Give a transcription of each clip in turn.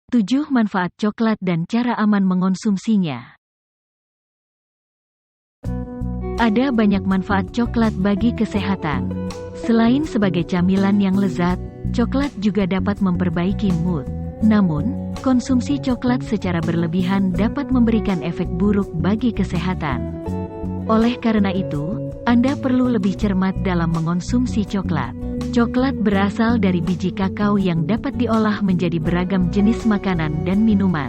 7 manfaat coklat dan cara aman mengonsumsinya. Ada banyak manfaat coklat bagi kesehatan. Selain sebagai camilan yang lezat, coklat juga dapat memperbaiki mood. Namun, konsumsi coklat secara berlebihan dapat memberikan efek buruk bagi kesehatan. Oleh karena itu, Anda perlu lebih cermat dalam mengonsumsi coklat. Coklat berasal dari biji kakao yang dapat diolah menjadi beragam jenis makanan dan minuman.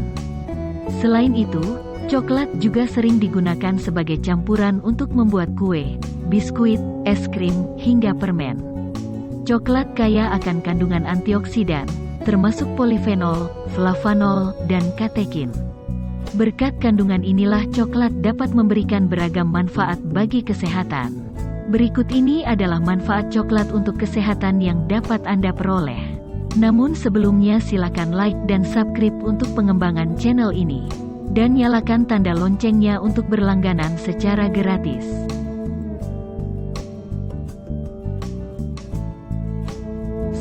Selain itu, coklat juga sering digunakan sebagai campuran untuk membuat kue, biskuit, es krim, hingga permen. Coklat kaya akan kandungan antioksidan, termasuk polifenol, flavanol, dan katekin. Berkat kandungan inilah coklat dapat memberikan beragam manfaat bagi kesehatan. Berikut ini adalah manfaat coklat untuk kesehatan yang dapat Anda peroleh. Namun sebelumnya silakan like dan subscribe untuk pengembangan channel ini. Dan nyalakan tanda loncengnya untuk berlangganan secara gratis.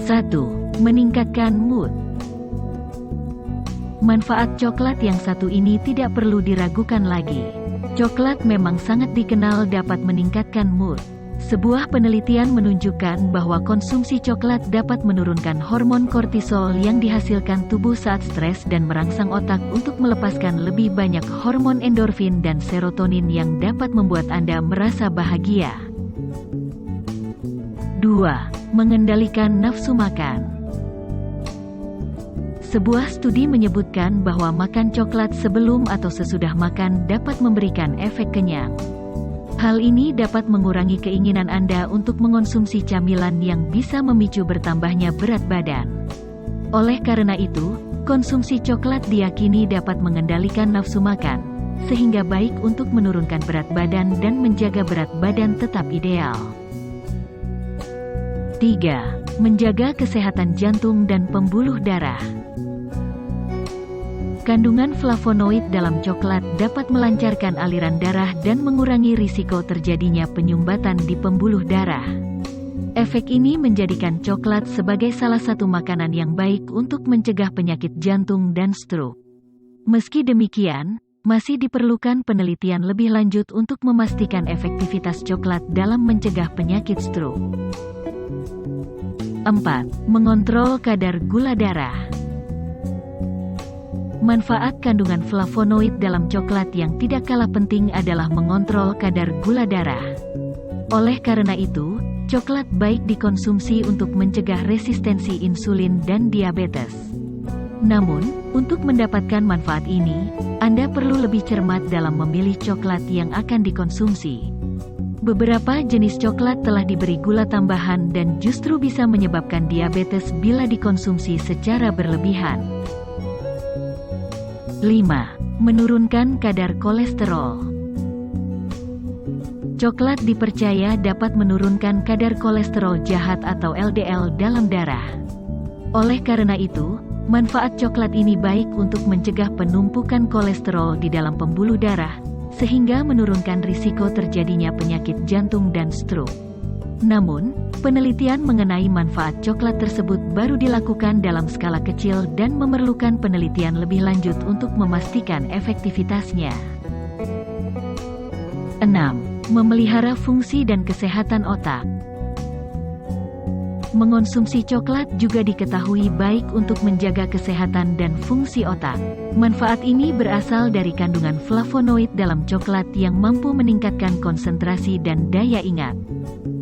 1. Meningkatkan mood. Manfaat coklat yang satu ini tidak perlu diragukan lagi. Coklat memang sangat dikenal dapat meningkatkan mood. Sebuah penelitian menunjukkan bahwa konsumsi coklat dapat menurunkan hormon kortisol yang dihasilkan tubuh saat stres dan merangsang otak untuk melepaskan lebih banyak hormon endorfin dan serotonin yang dapat membuat Anda merasa bahagia. 2. Mengendalikan nafsu makan. Sebuah studi menyebutkan bahwa makan coklat sebelum atau sesudah makan dapat memberikan efek kenyang. Hal ini dapat mengurangi keinginan Anda untuk mengonsumsi camilan yang bisa memicu bertambahnya berat badan. Oleh karena itu, konsumsi coklat diyakini dapat mengendalikan nafsu makan, sehingga baik untuk menurunkan berat badan dan menjaga berat badan tetap ideal. 3. Menjaga kesehatan jantung dan pembuluh darah. Kandungan flavonoid dalam coklat dapat melancarkan aliran darah dan mengurangi risiko terjadinya penyumbatan di pembuluh darah. Efek ini menjadikan coklat sebagai salah satu makanan yang baik untuk mencegah penyakit jantung dan stroke. Meski demikian, masih diperlukan penelitian lebih lanjut untuk memastikan efektivitas coklat dalam mencegah penyakit stroke. 4. Mengontrol kadar gula darah. Manfaat kandungan flavonoid dalam coklat yang tidak kalah penting adalah mengontrol kadar gula darah. Oleh karena itu, coklat baik dikonsumsi untuk mencegah resistensi insulin dan diabetes. Namun, untuk mendapatkan manfaat ini, Anda perlu lebih cermat dalam memilih coklat yang akan dikonsumsi. Beberapa jenis coklat telah diberi gula tambahan dan justru bisa menyebabkan diabetes bila dikonsumsi secara berlebihan. 5. Menurunkan kadar kolesterol. Coklat dipercaya dapat menurunkan kadar kolesterol jahat atau LDL dalam darah. Oleh karena itu, manfaat coklat ini baik untuk mencegah penumpukan kolesterol di dalam pembuluh darah, sehingga menurunkan risiko terjadinya penyakit jantung dan stroke. Namun, penelitian mengenai manfaat coklat tersebut baru dilakukan dalam skala kecil dan memerlukan penelitian lebih lanjut untuk memastikan efektivitasnya. 6. Memelihara fungsi dan kesehatan otak. Mengonsumsi coklat juga diketahui baik untuk menjaga kesehatan dan fungsi otak. Manfaat ini berasal dari kandungan flavonoid dalam coklat yang mampu meningkatkan konsentrasi dan daya ingat.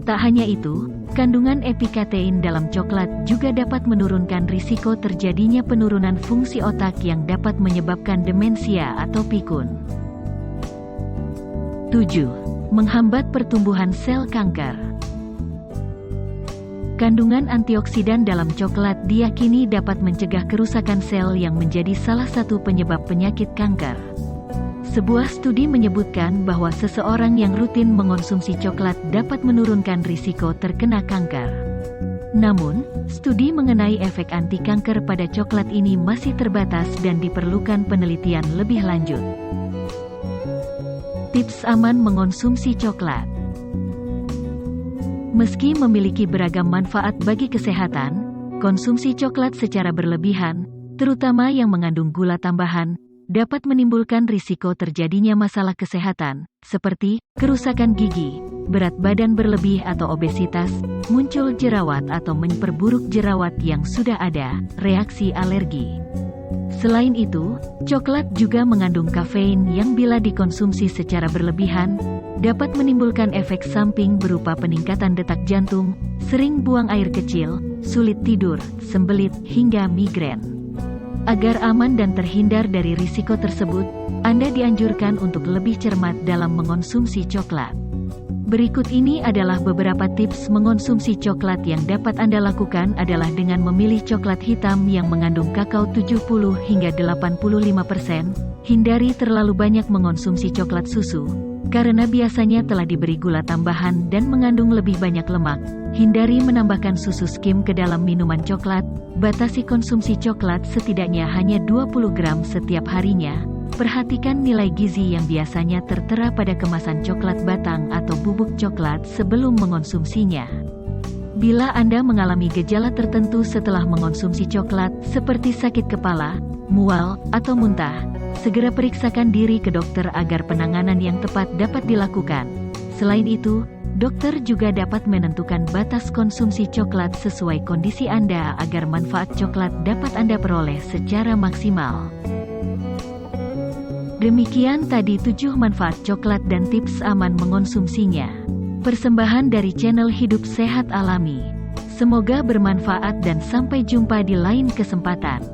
Tak hanya itu, kandungan epikatein dalam coklat juga dapat menurunkan risiko terjadinya penurunan fungsi otak yang dapat menyebabkan demensia atau pikun. 7. Menghambat pertumbuhan sel kanker. Kandungan antioksidan dalam coklat diyakini dapat mencegah kerusakan sel yang menjadi salah satu penyebab penyakit kanker. Sebuah studi menyebutkan bahwa seseorang yang rutin mengonsumsi coklat dapat menurunkan risiko terkena kanker. Namun, studi mengenai efek anti-kanker pada coklat ini masih terbatas dan diperlukan penelitian lebih lanjut. Tips aman mengonsumsi coklat. Meski memiliki beragam manfaat bagi kesehatan, konsumsi coklat secara berlebihan terutama yang mengandung gula tambahan, dapat menimbulkan risiko terjadinya masalah kesehatan, seperti kerusakan gigi, berat badan berlebih atau obesitas, muncul jerawat atau memperburuk jerawat yang sudah ada, reaksi alergi. Selain itu, coklat juga mengandung kafein yang bila dikonsumsi secara berlebihan, dapat menimbulkan efek samping berupa peningkatan detak jantung, sering buang air kecil, sulit tidur, sembelit, hingga migrain. Agar aman dan terhindar dari risiko tersebut, Anda dianjurkan untuk lebih cermat dalam mengonsumsi coklat. Berikut ini adalah beberapa tips mengonsumsi coklat yang dapat Anda lakukan adalah dengan memilih coklat hitam yang mengandung kakao 70 hingga 85%, hindari terlalu banyak mengonsumsi coklat susu, karena biasanya telah diberi gula tambahan dan mengandung lebih banyak lemak. Hindari menambahkan susu skim ke dalam minuman coklat, batasi konsumsi coklat setidaknya hanya 20 gram setiap harinya. Perhatikan nilai gizi yang biasanya tertera pada kemasan coklat batang atau bubuk coklat sebelum mengonsumsinya. Bila Anda mengalami gejala tertentu setelah mengonsumsi coklat, seperti sakit kepala, mual, atau muntah, segera periksakan diri ke dokter agar penanganan yang tepat dapat dilakukan. Selain itu, dokter juga dapat menentukan batas konsumsi coklat sesuai kondisi Anda agar manfaat coklat dapat Anda peroleh secara maksimal. Demikian tadi 7 manfaat coklat dan tips aman mengonsumsinya. Persembahan dari channel Hidup Sehat Alami. Semoga bermanfaat dan sampai jumpa di lain kesempatan.